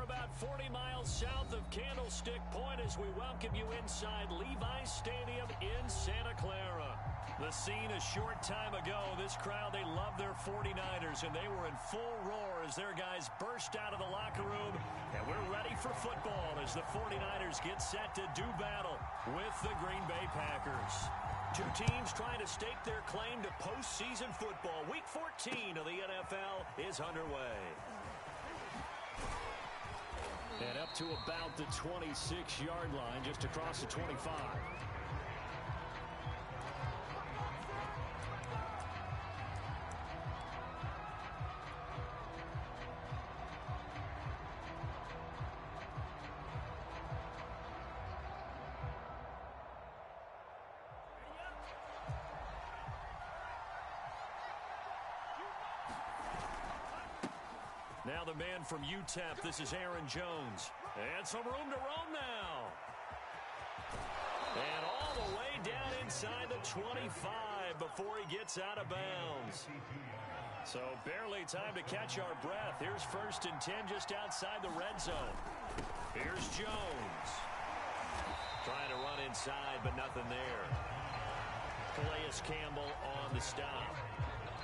about 40 miles south of Candlestick Point as we welcome you inside Levi's Stadium in Santa Clara. The scene a short time ago, this crowd, they love their 49ers, and they were in full roar as their guys burst out of the locker room. And we're ready for football as the 49ers get set to do battle with the Green Bay Packers. Two teams trying to stake their claim to postseason football. Week 14 of the NFL is underway. And up to about the 26-yard line, just across the 25. Now the man from UTEP, this is Aaron Jones. And some room to roam now. And all the way down inside the 25 before he gets out of bounds. So barely time to catch our breath. Here's 1st and 10 just outside the red zone. Here's Jones. Trying to run inside, but nothing there. Calais Campbell on the stop.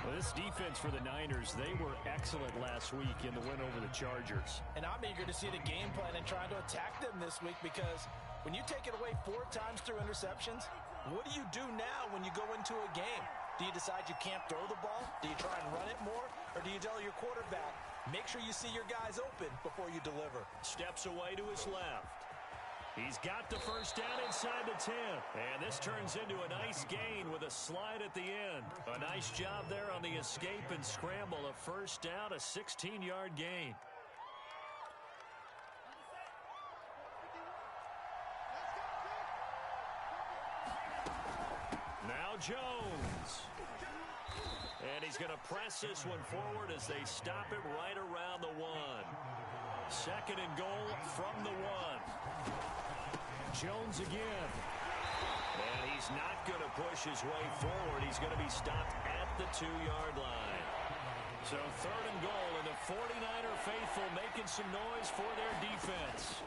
Well, this defense for the Niners, they were excellent last week in the win over the Chargers. And I'm eager to see the game plan and try to attack them this week, because when you take it away 4 times through interceptions, what do you do now when you go into a game? Do you decide you can't throw the ball? Do you try and run it more? Or do you tell your quarterback, make sure you see your guys open before you deliver? Steps away to his left. He's got the first down inside the 10. And this turns into a nice gain with a slide at the end. A nice job there on the escape and scramble. A first down, a 16-yard gain. Now Jones. And he's going to press this one forward as they stop it right around the 1. 2nd and goal from the 1. Jones again. And he's not going to push his way forward. He's going to be stopped at the 2-yard line. So 3rd and goal, and the 49er faithful making some noise for their defense.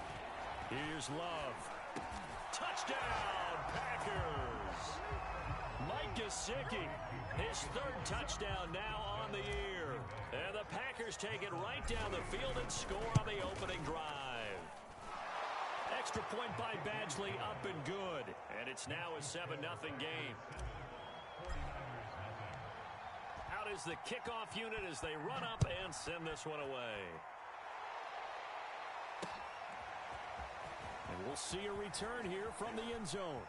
Here's Love. Touchdown, Packers. Mike Gesicki, his 3rd touchdown now on the year. And the Packers take it right down the field and score on the opening drive. Extra point by Badgley, up and good. And it's now a 7-0 game. Out is the kickoff unit as they run up and send this one away. And we'll see a return here from the end zone.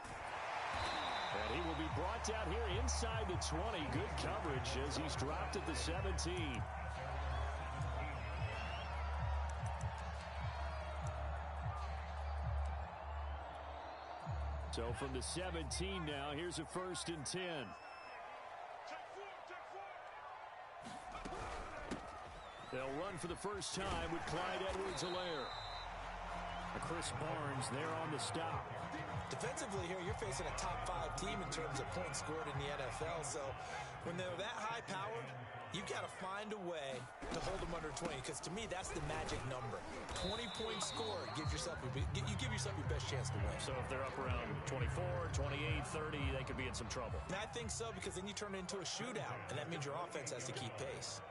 And he will be brought down here inside the 20. Good coverage as he's dropped at the 17. So from the 17 now, here's a 1st and 10. They'll run for the first time with Clyde Edwards-Helaire. Chris Barnes there on the stop. Defensively here, you're facing a top-5 team in terms of points scored in the NFL. So when they're that high-powered, you've got to find a way to hold them under 20. Because to me, that's the magic number. 20-point score gives yourself you give yourself your best chance to win. So if they're up around 24, 28, 30, they could be in some trouble. And I think so, because then you turn it into a shootout, and that means your offense has to keep pace.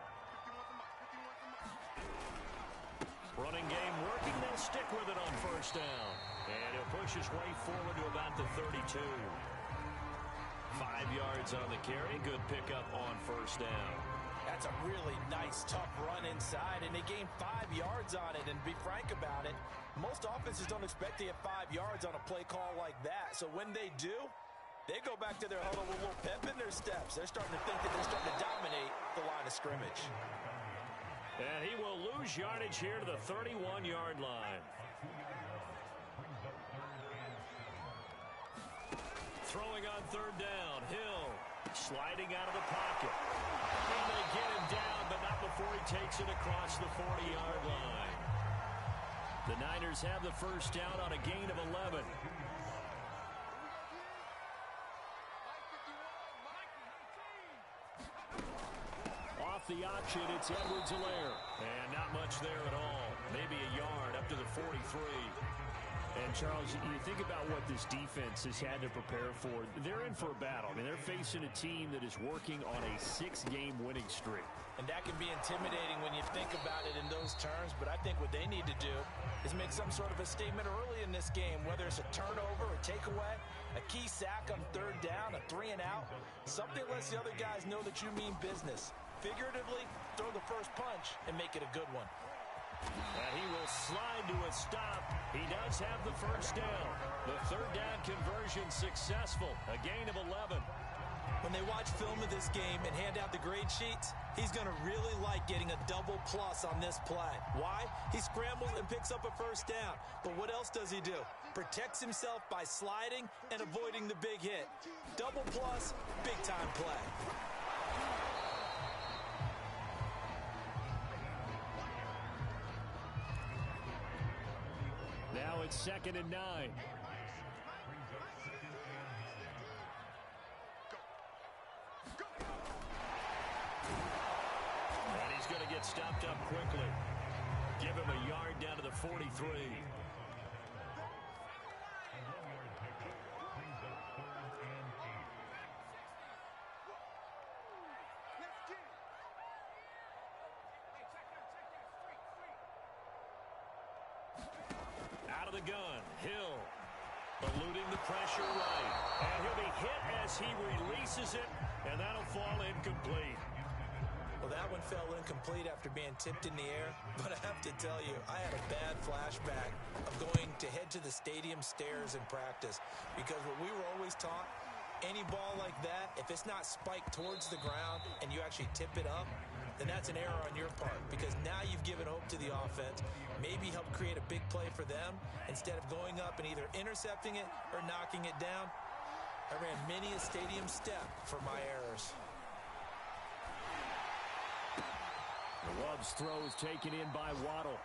Running game working. They'll stick with it on 1st down. And he'll push his way forward to about the 32. 5 yards on the carry. Good pickup on 1st down. That's a really nice, tough run inside, and they gained 5 yards on it. And to be frank about it, most offenses don't expect to get 5 yards on a play call like that. So when they do, they go back to their huddle with a little pep in their steps. They're starting to think that they're starting to dominate the line of scrimmage. And he will lose yardage here to the 31-yard line. Throwing on 3rd down. Hill sliding out of the pocket. And they get him down, but not before he takes it across the 40-yard line. The Niners have the first down on a gain of 11. Off the option. motion. It's Edwards-Helaire. And not much there at all. Maybe a yard up to the 43. And, Charles, you think about what this defense has had to prepare for. They're in for a battle. I mean, they're facing a team that is working on a 6-game winning streak. And that can be intimidating when you think about it in those terms. But I think what they need to do is make some sort of a statement early in this game, whether it's a turnover, a takeaway, a key sack on third down, a 3-and-out. Something lets the other guys know that you mean business. Figuratively, throw the first punch and make it a good one. And he will slide to a stop. He does have the first down. The third down conversion successful. A gain of 11. When they watch film of this game and hand out the grade sheets, he's going to really like getting a double plus on this play. Why? He scrambles and picks up a first down. But what else does he do? Protects himself by sliding and avoiding the big hit. Double plus, big time play. Now it's 2nd and 9. And he's going to get stopped up quickly. Give him a yard down to the 43. Out of the gun, Hill, eluding the pressure right. And he'll be hit as he releases it, and that'll fall incomplete. Well, that one fell incomplete after being tipped in the air. But I have to tell you, I had a bad flashback of going to head to the stadium stairs in practice. Because what we were always taught, any ball like that, if it's not spiked towards the ground and you actually tip it up, then that's an error on your part, because now you've given hope to the offense, maybe help create a big play for them instead of going up and either intercepting it or knocking it down. I ran many a stadium step for my errors. The Love's throw is taken in by Waddle.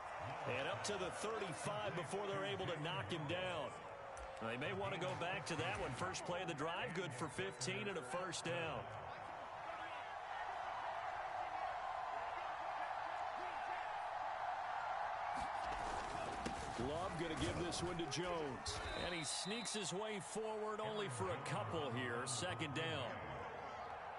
And up to the 35 before they're able to knock him down. They may want to go back to that one. First play of the drive, good for 15 and a first down. Love going to give this one to Jones. And he sneaks his way forward only for a couple here. 2nd down.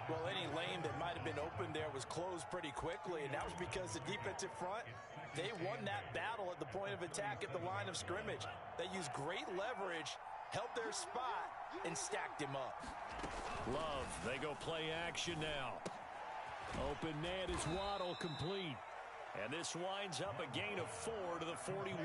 Well, any lane that might have been open there was closed pretty quickly, and that was because the defensive front, they won that battle at the point of attack at the line of scrimmage. They used great leverage, held their spot, and stacked him up. Love, they go play action now. Open net is Waddle, complete. And this winds up a gain of 4 to the 41.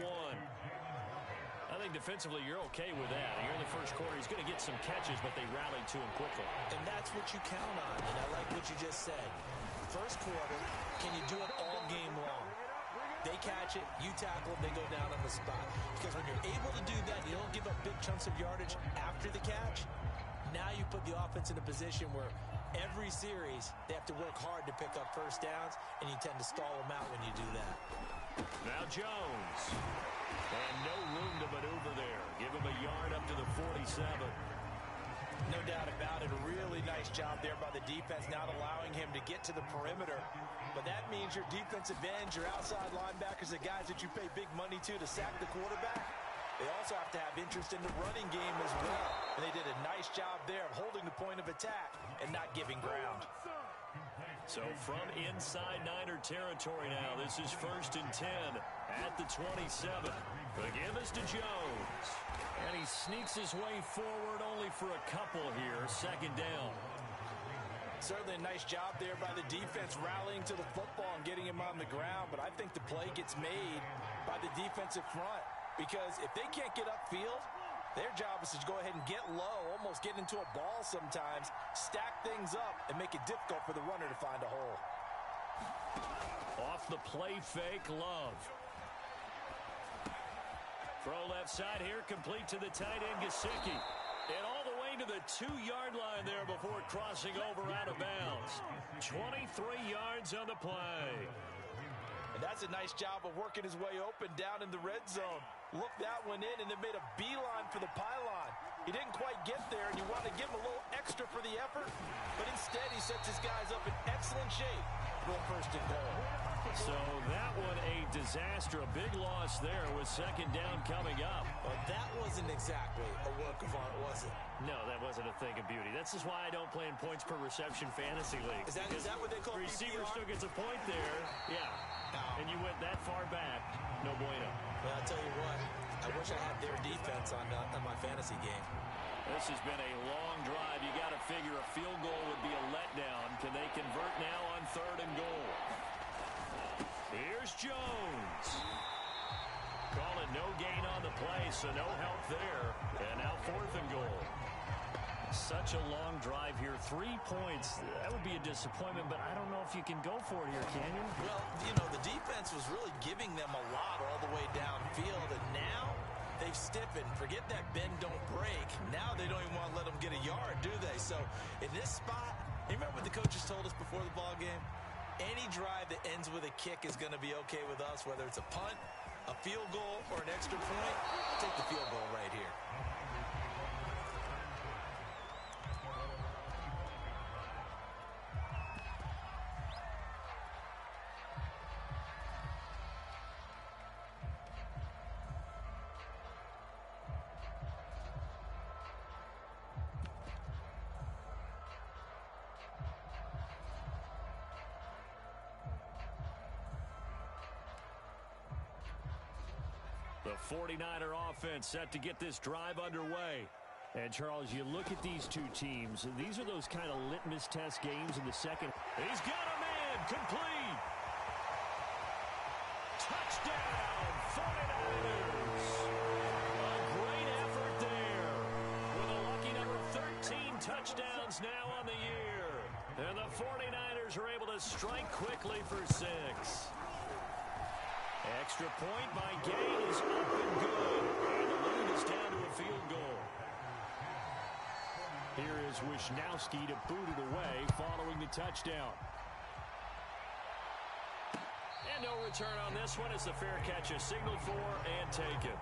I think defensively you're okay with that. Here in the first quarter, he's going to get some catches, but they rallied to him quickly. And that's what you count on, and I like what you just said. First quarter, can you do it all game long? They catch it, you tackle them, they go down on the spot. Because when you're able to do that, you don't give up big chunks of yardage after the catch. Now you put the offense in a position where every series they have to work hard to pick up first downs, and you tend to stall them out when you do that. Now Jones. And no room to maneuver there. Give him a yard up to the 47. No doubt about it. A really nice job there by the defense, not allowing him to get to the perimeter. But that means your defensive ends, your outside linebackers, the guys that you pay big money to sack the quarterback, they also have to have interest in the running game as well. And they did a nice job there of holding the point of attack and not giving ground. So from inside Niner territory now, this is 1st and 10 at the 27. The give is to Jones. And he sneaks his way forward only for a couple here. 2nd down. Certainly a nice job there by the defense rallying to the football and getting him on the ground. But I think the play gets made by the defensive front. Because if they can't get upfield, their job is to go ahead and get low, almost get into a ball sometimes, stack things up, and make it difficult for the runner to find a hole. Off the play fake, Love. Throw left side here, complete to the tight end, Gesicki. And all the way to the 2-yard line there before crossing over out of bounds. 23 yards on the play. And that's a nice job of working his way open down in the red zone. Looked that one in and then made a beeline for the pylon. He didn't quite get there, and you want to give him a little extra for the effort, but instead he sets his guys up in excellent shape with first and goal. So that one a disaster, a big loss there with second down coming up. Well, that wasn't exactly a work of art, was it? No, that wasn't a thing of beauty. That's just why I don't play in points per reception fantasy league. Is that what they call the receiver PPR? still gets a point there. Yeah. No. And you went that far back. No bueno. Well, I'll tell you what. I wish I had their defense on my fantasy game. This has been a long drive. You got to figure a field goal would be a letdown. Can they convert now on third and goal? Here's Jones. Call it no gain on the play, so no help there. And now fourth and goal. Such a long drive here. 3 points. That would be a disappointment, but I don't know if you can go for it here, can you? Well, the defense was really giving them a lot all the way downfield, and now they've stiffened. Forget that bend, don't break. Now they don't even want to let them get a yard, do they? So in this spot, you remember what the coaches told us before the ball game? Any drive that ends with a kick is going to be okay with us, whether it's a punt, a field goal, or an extra point. Take the field goal right here. The 49er offense set to get this drive underway. And, Charles, you look at these two teams. These are those kind of litmus test games in the second. He's got a man. Complete. Touchdown, 49ers. A great effort there. With a lucky number 13 touchdowns now on the year. And the 49ers are able to strike quickly for 6. Extra point by Gay is up and good. And the lead is down to a field goal. Here is Wisnowski to boot it away following the touchdown. And no return on this one as the fair catch is signaled for and taken.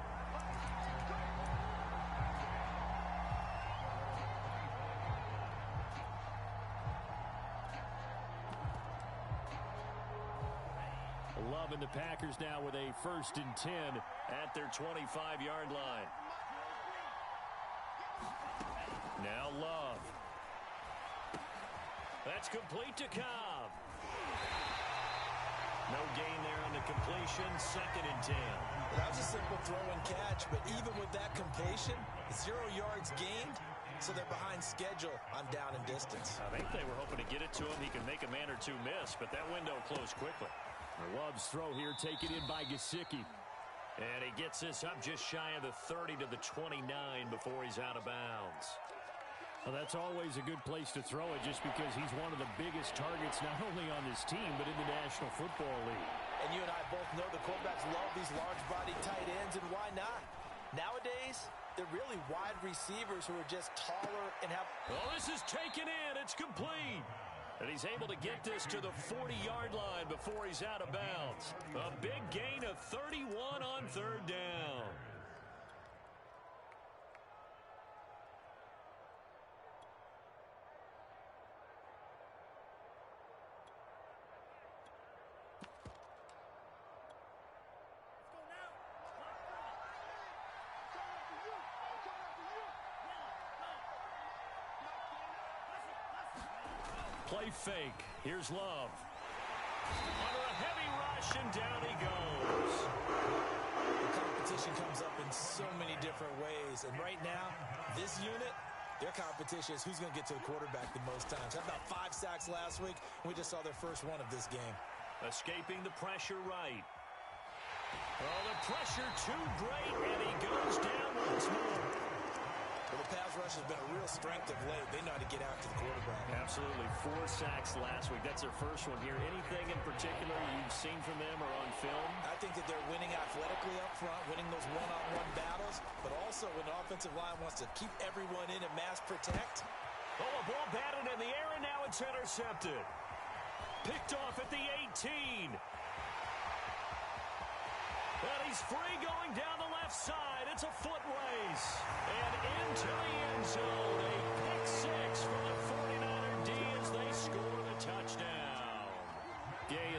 Love and the Packers now with a 1st and 10 at their 25-yard line. Now Love. That's complete to Cobb. No gain there on the completion. 2nd and 10. Well, that was a simple throw and catch, but even with that completion, 0 yards gained, so they're behind schedule on down and distance. I think they were hoping to get it to him. He can make a man or two miss, but that window closed quickly. Love's throw here taken in by Gesicki. And he gets this up just shy of the 30 to the 29 before he's out of bounds. Well, that's always a good place to throw it just because he's one of the biggest targets not only on this team but in the National Football League. And you and I both know the quarterbacks love these large-body tight ends, and why not? Nowadays, they're really wide receivers who are just taller and have... Oh, this is taken in. It's complete. And he's able to get this to the 40-yard line before he's out of bounds. A big gain of 31 on 3rd down. Play fake. Here's Love. Under a heavy rush, and down he goes. The competition comes up in so many different ways. And right now, this unit, their competition is who's going to get to the quarterback the most times. Had about 5 sacks last week. We just saw their first one of this game. Escaping the pressure right. Oh, the pressure too great, and he goes down once more. Well, the pass rush has been a real strength of late. They know how to get out to the quarterback. Absolutely. 4 sacks last week. That's their first one here. Anything in particular you've seen from them or on film? I think that they're winning athletically up front, winning those one-on-one battles, but also when the offensive line wants to keep everyone in and mass protect. Oh, a ball batted in the air, and now it's intercepted. Picked off at the 18. And he's free going down the left side. It's a foot race. And into the end zone. A pick 6 for the 49er D as they score the touchdown.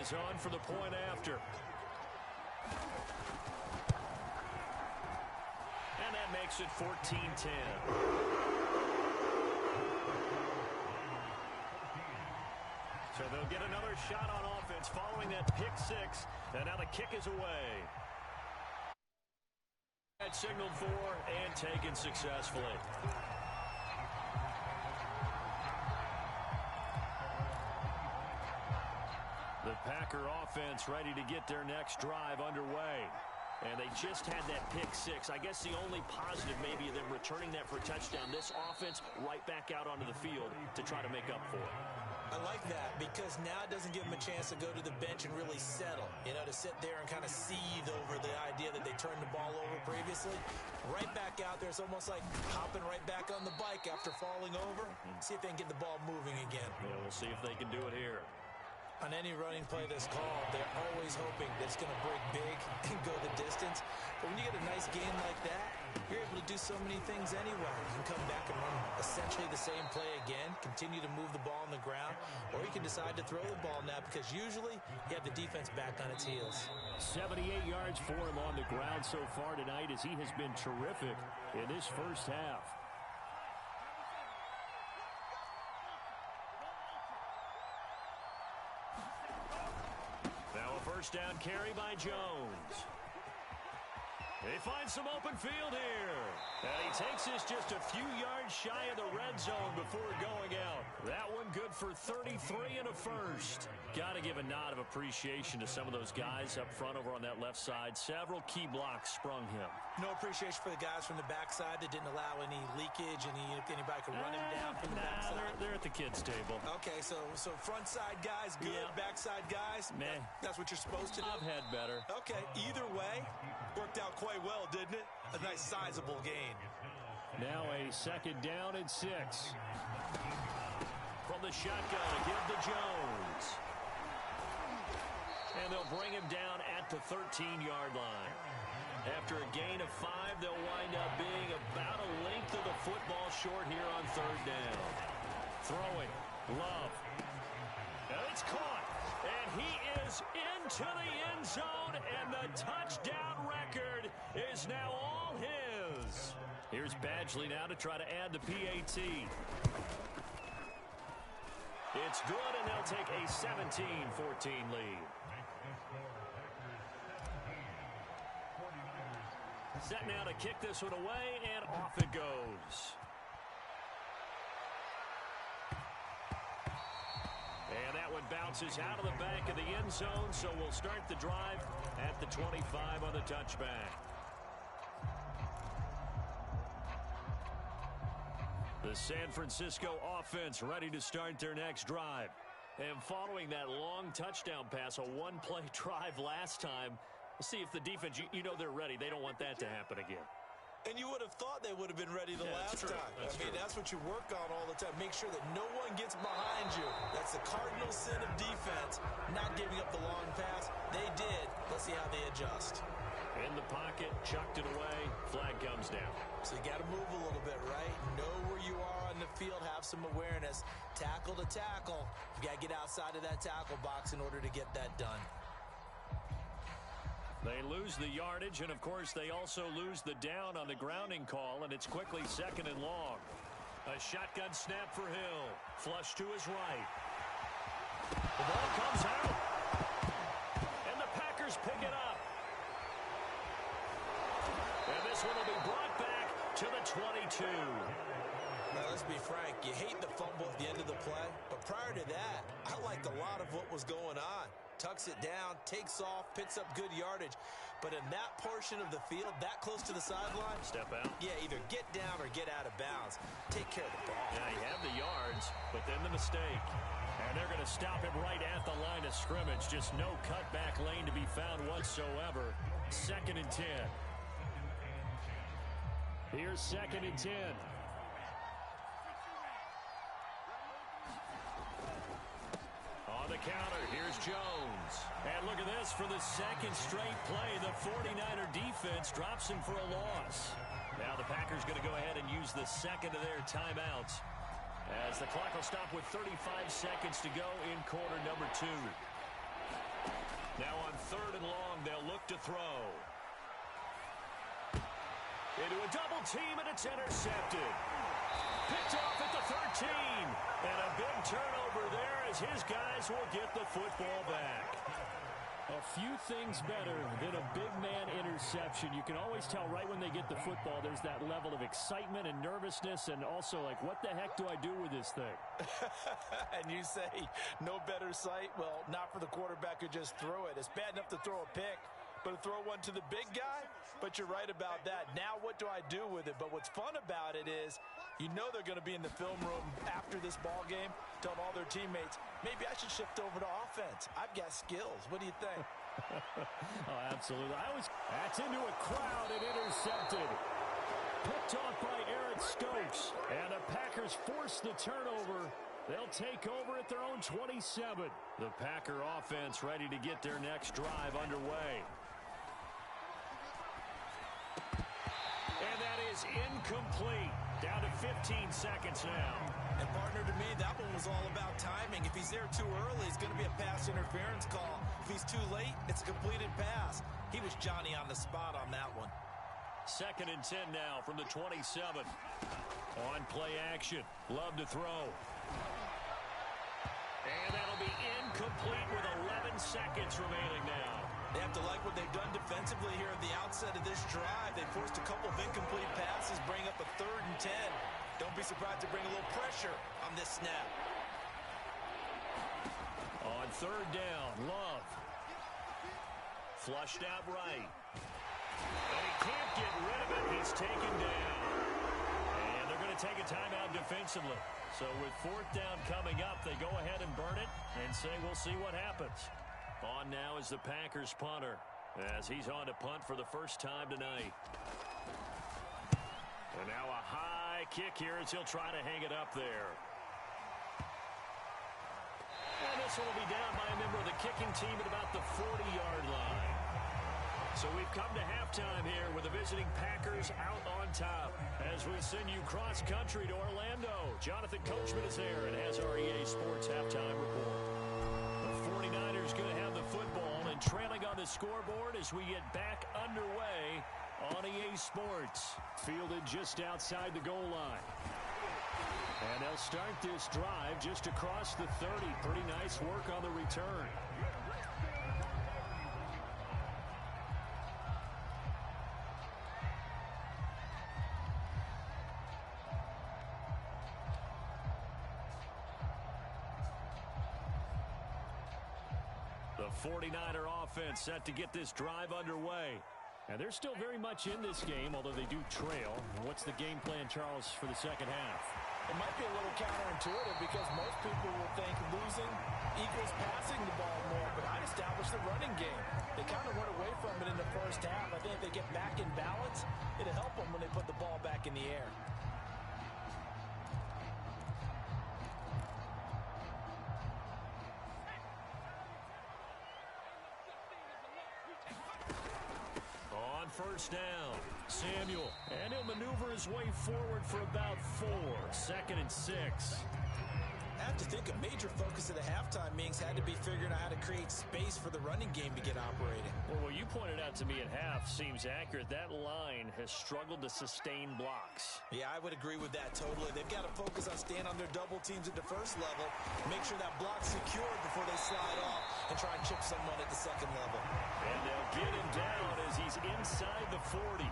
is on for the point after. And that makes it 14-10. So they'll get another shot on offense following that pick six. And now the kick is away. That's signaled for and taken successfully. The Packer offense ready to get their next drive underway. And they just had that pick six. I guess the only positive maybe of them returning that for a touchdown. This offense right back out onto the field to try to make up for it. I like that because now it doesn't give them a chance to go to the bench and really settle. You know, to sit there and kind of seethe over the idea that they turned the ball over previously. Right back out there. It's almost like hopping right back on the bike after falling over. See if they can get the ball moving again. Yeah, we'll see if they can do it here. On any running play that's called, they're always hoping that it's going to break big and go the distance. But when you get a nice game like that, you're able to do so many things anyway. You can come back and run essentially the same play again, continue to move the ball on the ground, or you can decide to throw the ball now because usually you have the defense back on its heels. 78 yards for him on the ground so far tonight as he has been terrific in this first half. First down carry by Jones. They find some open field here. And he takes this just a few yards shy of the red zone before going out. That one good for 33 and a first. Got to give a nod of appreciation to some of those guys up front over on that left side. Several key blocks sprung him. No appreciation for the guys from the backside that didn't allow any leakage, anybody could run him down from the backside. They're at the kids' table. Okay, so front side guys good, yeah. Backside guys, meh. That's what you're supposed to do? I've had better. Okay, either way, worked out quite well, didn't it? A nice sizable gain. Now a second down and 6. From the shotgun, a give to Jones. And they'll bring him down at the 13-yard line. After a gain of 5, they'll wind up being about a length of the football short here on third down. Throwing, Love. And it's caught. And he is into the end zone, and the touchdown record is now all his. Here's Badgley now to try to add the PAT. It's good, and they'll take a 17-14 lead. Set now to kick this one away, and off it goes. And that one bounces out of the back of the end zone, so we'll start the drive at the 25 on the touchback. The San Francisco offense ready to start their next drive. And following that long touchdown pass, a one-play drive last time, we'll see if the defense, you know they're ready. They don't want that to happen again. And you would have thought they would have been ready the last time. That's what you work on all the time. Make sure that no one gets behind you. That's the cardinal sin of defense, not giving up the long pass. They did. Let's see how they adjust. In the pocket, chucked it away, flag comes down. So you got to move a little bit, right? Know where you are on the field, have some awareness. Tackle to tackle. You got to get outside of that tackle box in order to get that done. They lose the yardage, and of course they also lose the down on the grounding call, and it's quickly second and long. A shotgun snap for Hill. Flush to his right. The ball comes out. And the Packers pick it up. And this one will be brought back to the 22. Now, let's be frank. You hate the fumble at the end of the play, but prior to that, I liked a lot of what was going on. Tucks it down, takes off, picks up good yardage. But in that portion of the field, that close to the sideline, step out. Yeah, either get down or get out of bounds. Take care of the ball. Yeah, you have the yards, but then the mistake. And they're going to stop him right at the line of scrimmage. Just no cutback lane to be found whatsoever. Second and 10. Here's second and 10. On the counter, here's Jones. And look at this, for the second straight play, the 49er defense drops him for a loss. Now the Packers going to go ahead and use the second of their timeouts, as the clock will stop with 35 seconds to go in quarter number 2. Now on 3rd and long, they'll look to throw. Into a double team, and it's intercepted. Picked off at the 13. And a big turnover there as his guys will get the football back. A few things better than a big man interception. You can always tell right when they get the football, there's that level of excitement and nervousness, and also like, what the heck do I do with this thing? And you say, no better sight? Well, not for the quarterback who just threw it. It's bad enough to throw a pick, but to throw one to the big guy? But you're right about that. Now what do I do with it? But what's fun about it is, you know they're going to be in the film room after this ball game, telling all their teammates, maybe I should shift over to offense. I've got skills. What do you think? Oh, absolutely. That's into a crowd and intercepted. Picked off by Eric Stokes. And the Packers force the turnover. They'll take over at their own 27. The Packer offense ready to get their next drive underway. And that is incomplete. Down to 15 seconds now. And partner, to me, that one was all about timing. If he's there too early, it's going to be a pass interference call. If he's too late, it's a completed pass. He was Johnny on the spot on that one. 2nd and 10 now from the 27. On play action. Love to throw. And that'll be incomplete with 11 seconds remaining now. They have to like what they've done defensively here at the outset of this drive. They forced a couple of incomplete passes, bring up a 3rd and 10. Don't be surprised to bring a little pressure on this snap. On 3rd down, Love. Flushed out right. And he can't get rid of it. He's taken down. And they're going to take a timeout defensively. So with 4th down coming up, they go ahead and burn it and say we'll see what happens. On now is the Packers punter as he's on to punt for the first time tonight. And now a high kick here as he'll try to hang it up there. And this one will be down by a member of the kicking team at about the 40-yard line. So we've come to halftime here with the visiting Packers out on top. As we send you cross-country to Orlando, Jonathan Coachman is there and has our EA Sports halftime report. The 49ers going to have the football and trailing on the scoreboard as we get back underway on EA Sports. Fielded just outside the goal line. And they'll start this drive just across the 30. Pretty nice work on the return. The 49er offense set to get this drive underway. And they're still very much in this game, although they do trail. What's the game plan, Charles, for the second half? It might be a little counterintuitive because most people will think losing equals passing the ball more, but I'd establish the running game. They kind of went away from it in the first half. I think if they get back in balance, it'll help them when they put the ball back in the air. First down, Samuel, and he'll maneuver his way forward for about 4. 2nd and 6. I have to think a major focus of the halftime meetings had to be figuring out how to create space for the running game to get operating. Well, what you pointed out to me at half seems accurate. That line has struggled to sustain blocks. Yeah, I would agree with that totally. They've got to focus on staying on their double teams at the first level, make sure that block's secured before they slide off, and try and chip someone at the second level. And they'll get him down as he's inside the 40.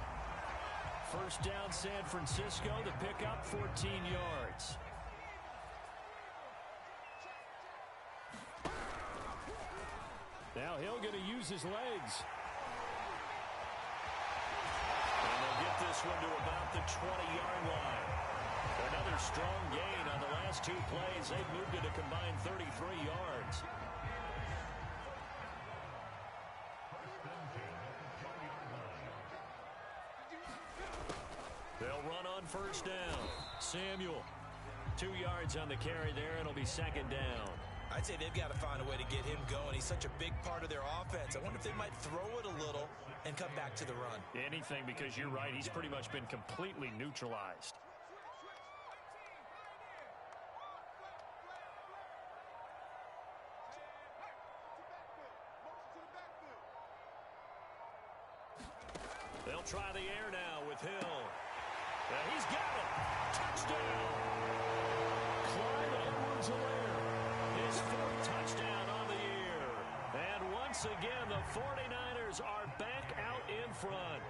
First down, San Francisco. The pickup, 14 yards. Now he'll get to use his legs. And they'll get this one to about the 20-yard line. Another strong gain on the last 2 plays. They've moved it a combined 33 yards. They'll run on first down. Samuel, 2 yards on the carry there, and it'll be 2nd down. I'd say they've got to find a way to get him going. He's such a big part of their offense. I wonder if they might throw it a little and come back to the run. Anything, because you're right. He's pretty much been completely neutralized. They'll try the air now with Hill. He's got it. Touchdown. Clyde Edwards-Helaire. His fourth touchdown on the year. And once again, the 49ers are back out in front.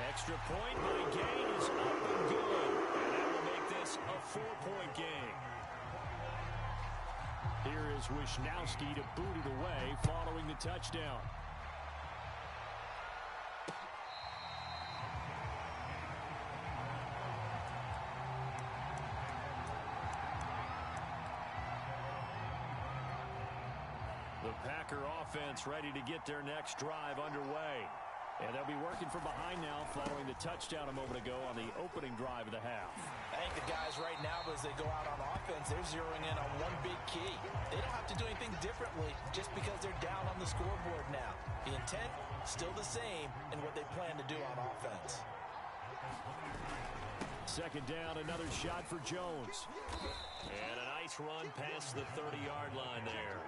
Extra point by Gain is up and good. And that will make this a 4-point game. Here is Wisnowski to boot it away following the touchdown. The Packer offense ready to get their next drive underway. And they'll be working from behind now following the touchdown a moment ago on the opening drive of the half. I think the guys right now, as they go out on offense, they're zeroing in on one big key. They don't have to do anything differently just because they're down on the scoreboard now. The intent, still the same in what they plan to do on offense. Second down, another shot for Jones. And a nice run past the 30-yard line there.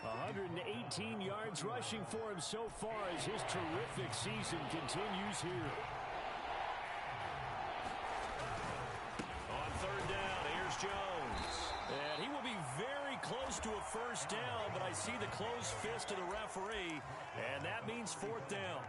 118 yards rushing for him so far as his terrific season continues here. On third down, here's Jones. And he will be very close to a first down, but I see the closed fist of the referee, and that means fourth down.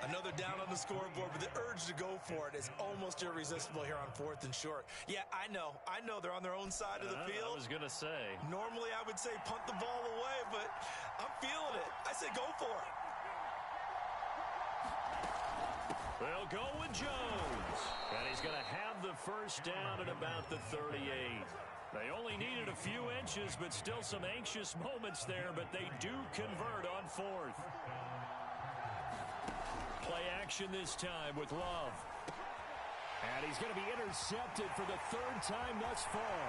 Another down on the scoreboard, but the urge to go for it is almost irresistible here on 4th and short. Yeah, I know they're on their own side of the field. I was going to say. Normally I would say punt the ball away, but I'm feeling it. I say go for it. They'll go with Jones. And he's going to have the first down at about the 38. They only needed a few inches, but still some anxious moments there, but they do convert on fourth. Play action this time with Love. And he's going to be intercepted for the third time thus far.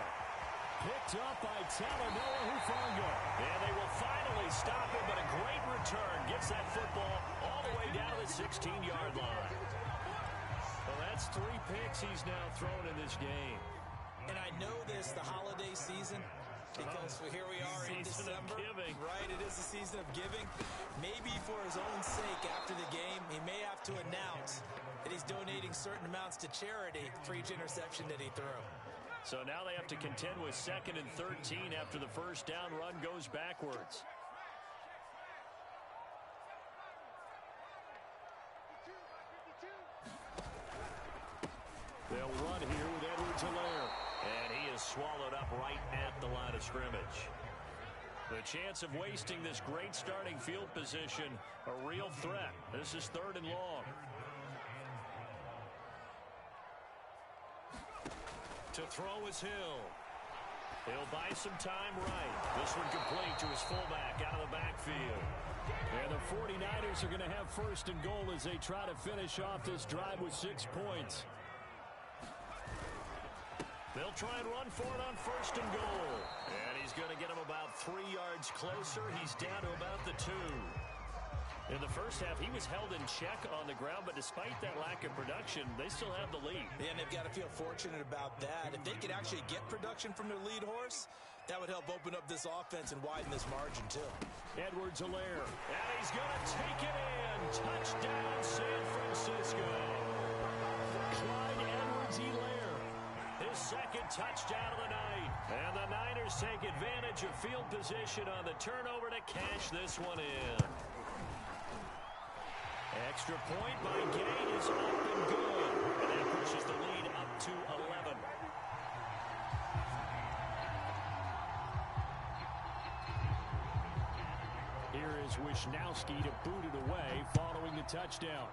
Picked up by Talanoa Hufanga. And they will finally stop him, but a great return gets that football all the way down to the 16-yard line. Well, that's 3 picks he's now thrown in this game. And I know this, the holiday season, because here we are in December. Right, it is the season of giving. Maybe for his own sake after the game, he may have to announce that he's donating certain amounts to charity for each interception that he threw. So now they have to contend with 2nd and 13 after the first down run goes backwards. They'll run here with Edwards-Helaire. And he is swallowed up right at the line of scrimmage. The chance of wasting this great starting field position, a real threat. This is 3rd and long. To throw is Hill. He'll buy some time right. This one complete to his fullback out of the backfield. And the 49ers are going to have 1st and goal as they try to finish off this drive with 6 points. They'll try and run for it on 1st and goal. And he's going to get him about 3 yards closer. He's down to about the 2. In the first half, he was held in check on the ground, but despite that lack of production, they still have the lead. And they've got to feel fortunate about that. If they could actually get production from their lead horse, that would help open up this offense and widen this margin, too. Edwards-Helaire. And he's going to take it in. Touchdown, San Francisco. Clyde Edwards-Helaire. His 2nd touchdown of the night. And the Niners take advantage of field position on the turnover to cash this one in. Extra point by Gain is up and good. And that pushes the lead up to 11. Here is Wisnowski to boot it away following the touchdown.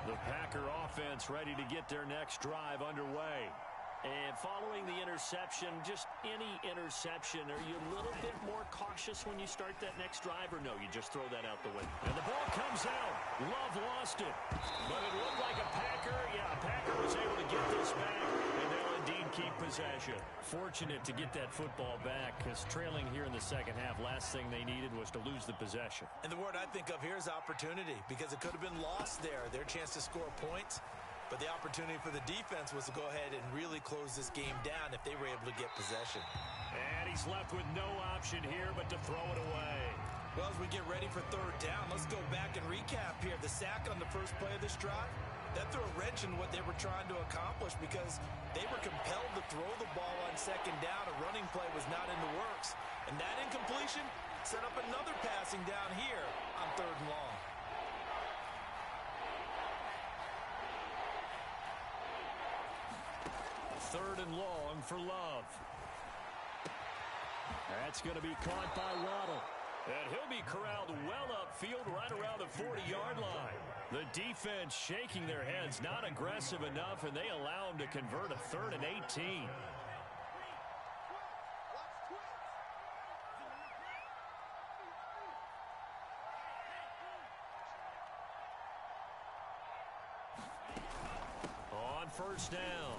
The Packer offense ready to get their next drive underway. And following the interception, just any interception, are you a little bit more cautious when you start that next drive, or no, you just throw that out the window? And the ball comes out. Love lost it. But it looked like a Packer. Yeah, a Packer was able to get this back, and they'll indeed keep possession. Fortunate to get that football back, because trailing here in the second half, last thing they needed was to lose the possession. And the word I think of here is opportunity, because it could have been lost there. Their chance to score points. But the opportunity for the defense was to go ahead and really close this game down if they were able to get possession. And he's left with no option here but to throw it away. Well, as we get ready for third down, let's go back and recap here. The sack on the first play of this drive, that threw a wrench in what they were trying to accomplish because they were compelled to throw the ball on second down. A running play was not in the works. And that incompletion set up another passing down here on third and long. Third and long for Love. That's going to be caught by Waddle. And he'll be corralled well upfield right around the 40-yard line. The defense shaking their heads, not aggressive enough, and they allow him to convert a 3rd and 18. On first down,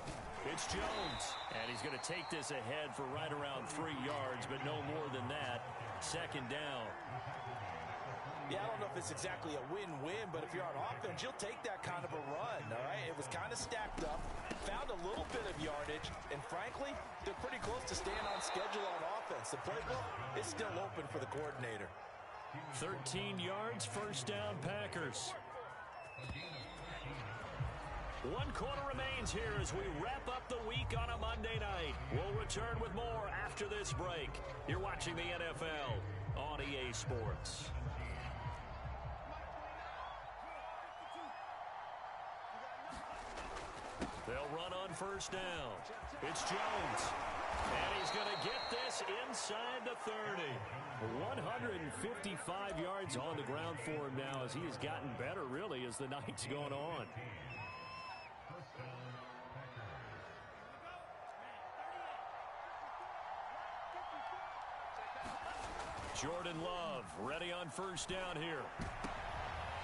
it's Jones. And he's going to take this ahead for right around 3 yards, but no more than that. Second down. Yeah, I don't know if it's exactly a win-win, but if you're on offense, you'll take that kind of a run, all right? It was kind of stacked up, found a little bit of yardage, and frankly, they're pretty close to staying on schedule on offense. The playbook is still open for the coordinator. 13 yards, first down, Packers. 1 quarter remains here as we wrap up the week on a Monday night. We'll return with more after this break. You're watching the NFL on EA Sports. They'll run on first down. It's Jones. And he's going to get this inside the 30. 155 yards on the ground for him now as he has gotten better, really, as the night's going on. Jordan Love ready on first down here.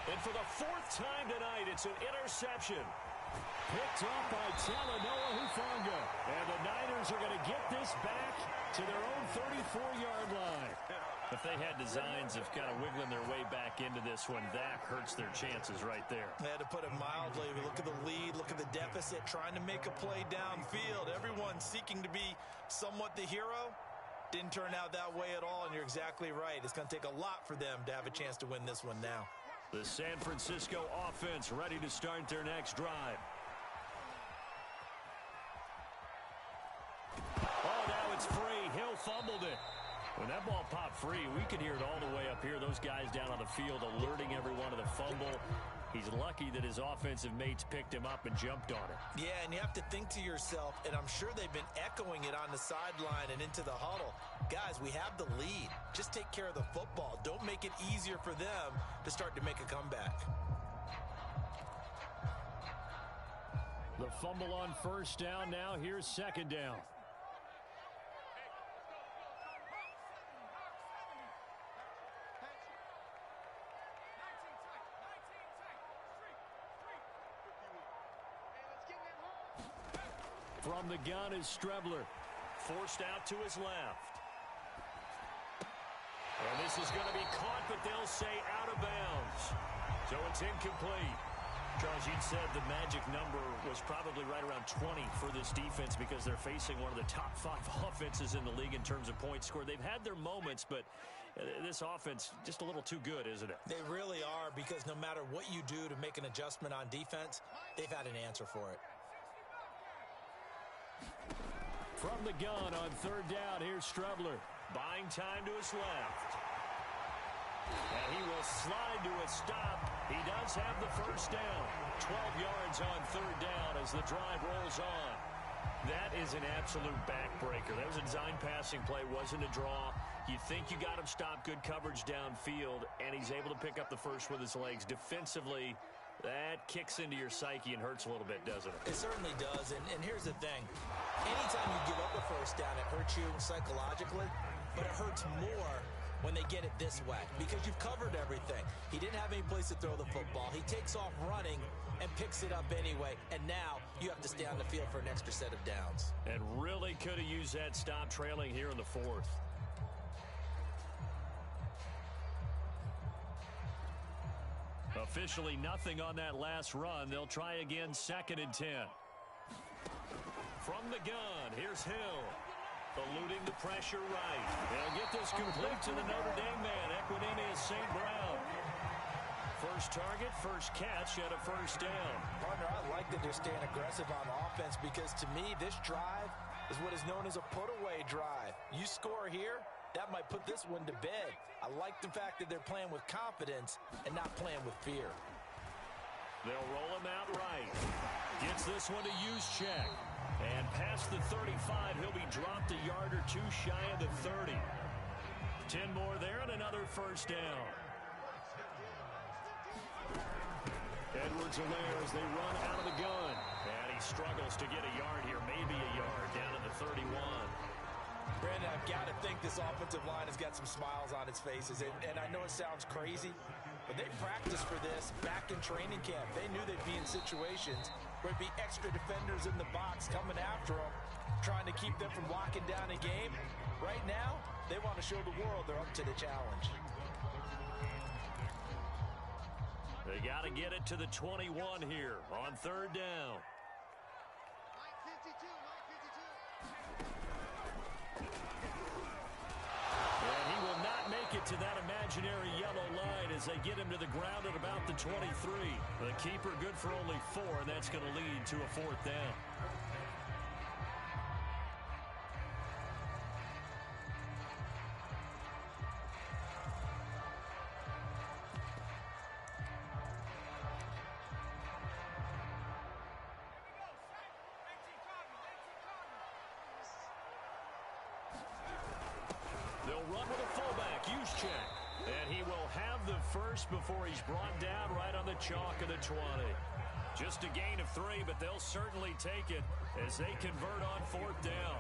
And for the 4th time tonight, it's an interception. Picked up by Talanoa Hufanga. And the Niners are going to get this back to their own 34-yard line. If they had designs of kind of wiggling their way back into this one, that hurts their chances right there. They had to put it mildly. Look at the lead, look at the deficit, trying to make a play downfield. Everyone seeking to be somewhat the hero. Didn't turn out that way at all, and you're exactly right. It's going to take a lot for them to have a chance to win this one now. The San Francisco offense ready to start their next drive. Oh, now it's free. Hill fumbled it. When that ball popped free, we could hear it all the way up here. Those guys down on the field alerting everyone of the fumble. He's lucky that his offensive mates picked him up and jumped on it. Yeah, and you have to think to yourself, and I'm sure they've been echoing it on the sideline and into the huddle. Guys, we have the lead. Just take care of the football. Don't make it easier for them to start to make a comeback. The fumble on first down. Now here's second down. From the gun is Strebler. Forced out to his left. And this is going to be caught, but they'll say out of bounds. So it's incomplete. Charles, you'd said the magic number was probably right around 20 for this defense because they're facing one of the top 5 offenses in the league in terms of points scored. They've had their moments, but this offense just a little too good, isn't it? They really are, because no matter what you do to make an adjustment on defense, they've had an answer for it. From the gun on third down, here's Strebler. Buying time to his left. And he will slide to a stop. He does have the first down. 12 yards on third down as the drive rolls on. That is an absolute backbreaker. That was a design passing play, wasn't a draw. You think you got him stopped, good coverage downfield, and he's able to pick up the first with his legs. Defensively, that kicks into your psyche and hurts a little bit, doesn't it? It certainly does, and here's the thing. Anytime you give up a first down, it hurts you psychologically, but it hurts more when they get it this way because you've covered everything. He didn't have any place to throw the football. He takes off running and picks it up anyway. And now you have to stay on the field for an extra set of downs. And really could have used that stop trailing here in the fourth. Officially nothing on that last run. They'll try again, 2nd and 10. From the gun, here's Hill. Eluding the pressure right. They'll get this complete to the Notre Dame man, Equanimeous St. Brown. First target, first catch, and a first down. Partner, I like that they're staying aggressive on offense because to me, this drive is what is known as a put-away drive. You score here, that might put this one to bed. I like the fact that they're playing with confidence and not playing with fear. They'll roll him out right. Gets this one to Juszczyk. And past the 35, he'll be dropped a yard or two shy of the 30. 10 more there and another first down. Edwards-Helaire as they run out of the gun. And he struggles to get a yard here, maybe a yard down to the 31. Brandon, I've got to think this offensive line has got some smiles on its faces. And I know it sounds crazy, but they practiced for this back in training camp. They knew they'd be in situations where there'd be extra defenders in the box coming after them, trying to keep them from locking down a game. Right now, they want to show the world they're up to the challenge. They got to get it to the 21 here on 3rd down. And he will not make it to that imaginary yellow line as they get him to the ground at about the 23. The keeper good for only 4, and that's going to lead to a 4th down. They'll run with a fullback, Juszczyk. And he will have the first before he's brought down right on the chalk of the 20. Just a gain of 3, but they'll certainly take it as they convert on 4th down.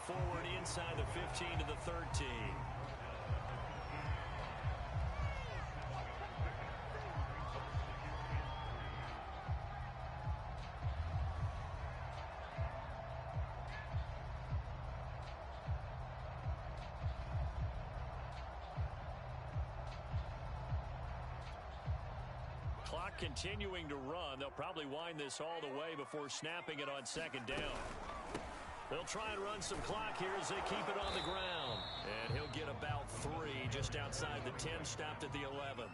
Forward inside the 15 to the 13. Clock continuing to run. They'll probably wind this all the way before snapping it on 2nd down. They'll try and run some clock here as they keep it on the ground. And he'll get about 3 just outside the 10, stopped at the 11.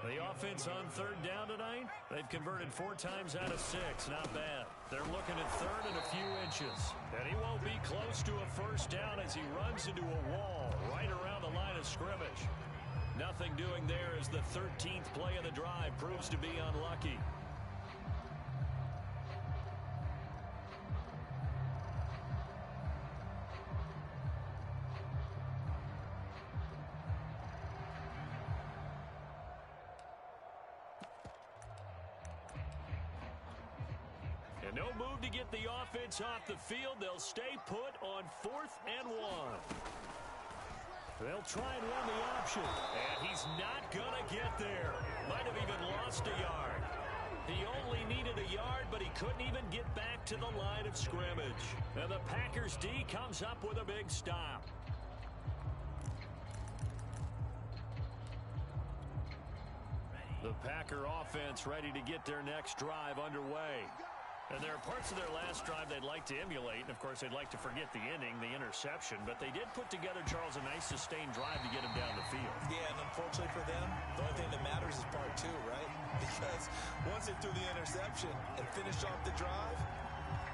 The offense on 3rd down tonight, they've converted 4 times out of 6. Not bad. They're looking at 3rd and a few inches. And he won't be close to a first down as he runs into a wall right around the line of scrimmage. Nothing doing there as the 13th play of the drive proves to be unlucky. And no move to get the offense off the field. They'll stay put on 4th and 1. They'll try and run the option. And he's not going to get there. Might have even lost a yard. He only needed a yard, but he couldn't even get back to the line of scrimmage. And the Packers D comes up with a big stop. The Packer offense ready to get their next drive underway. And there are parts of their last drive they'd like to emulate. And, of course, they'd like to forget the inning, the interception. But they did put together, Charles, a nice sustained drive to get him down the field. Yeah, and unfortunately for them, the only thing that matters is part 2, right? Because once they threw the interception and finished off the drive,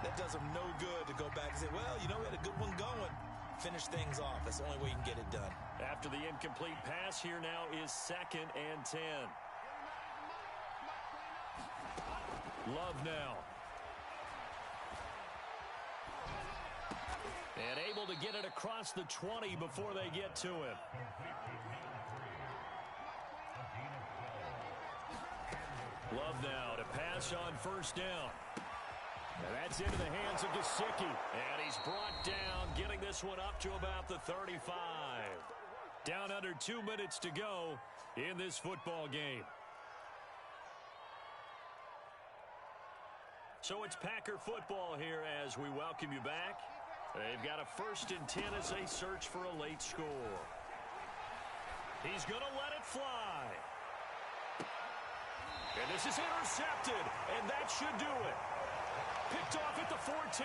that does them no good to go back and say, well, you know, we had a good one going. Finish things off. That's the only way you can get it done. After the incomplete pass, here now is 2nd and 10. Love now. And able to get it across the 20 before they get to him. Love now to pass on first down. And that's into the hands of Gesicki. And he's brought down, getting this one up to about the 35. Down under 2 minutes to go in this football game. So it's Packer football here as we welcome you back. They've got a 1st and 10 as they search for a late score. He's going to let it fly. And this is intercepted, and that should do it. Picked off at the 14.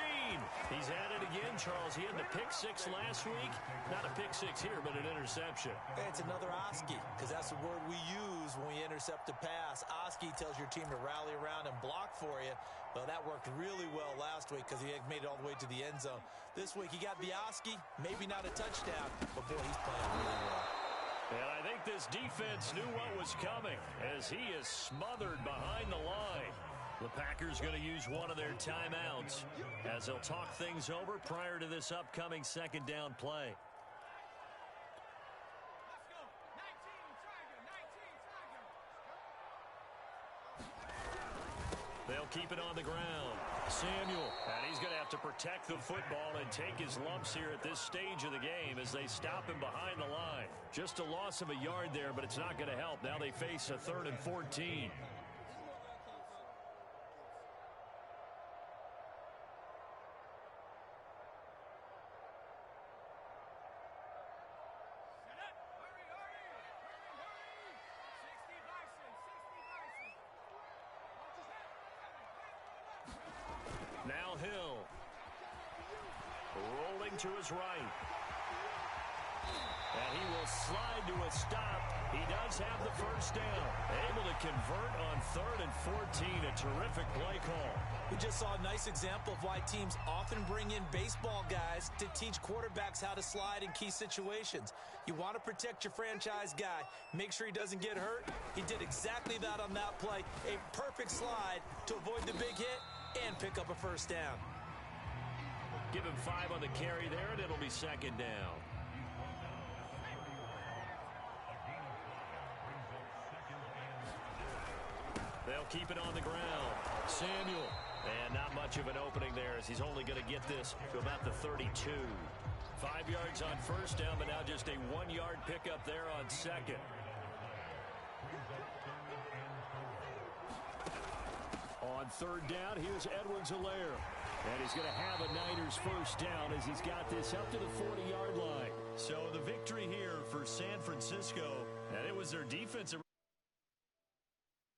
He's at it again, Charles. He had the pick 6 last week. Not a pick 6 here, but an interception. It's another Oski, because that's the word we use when we intercept a pass. Oski tells your team to rally around and block for you. Well, that worked really well last week because he had made it all the way to the end zone. This week, he got the Oski, maybe not a touchdown, but boy, he's playing really well. And I think this defense knew what was coming as he is smothered behind the line. The Packers going to use one of their timeouts as they'll talk things over prior to this upcoming 2nd down play. They'll keep it on the ground. Samuel, and he's going to have to protect the football and take his lumps here at this stage of the game as they stop him behind the line. Just a loss of a yard there, but it's not going to help. Now they face a 3rd and 14. Now Hill. Rolling to his right. And he will slide to a stop. He does have the first down. Able to convert on 3rd and 14. A terrific play call. We just saw a nice example of why teams often bring in baseball guys to teach quarterbacks how to slide in key situations. You want to protect your franchise guy. Make sure he doesn't get hurt. He did exactly that on that play. A perfect slide to avoid the big hit and pick up a first down. Give him 5 on the carry there, and it'll be 2nd down. They'll keep it on the ground. Samuel. And not much of an opening there as he's only going to get this to about the 32. 5 yards on first down, but now just a 1-yard pickup there on 2nd. On 3rd down, here's Edwards-Helaire. And he's going to have a Niners first down as he's got this up to the 40-yard line. So the victory here for San Francisco, and it was their defensive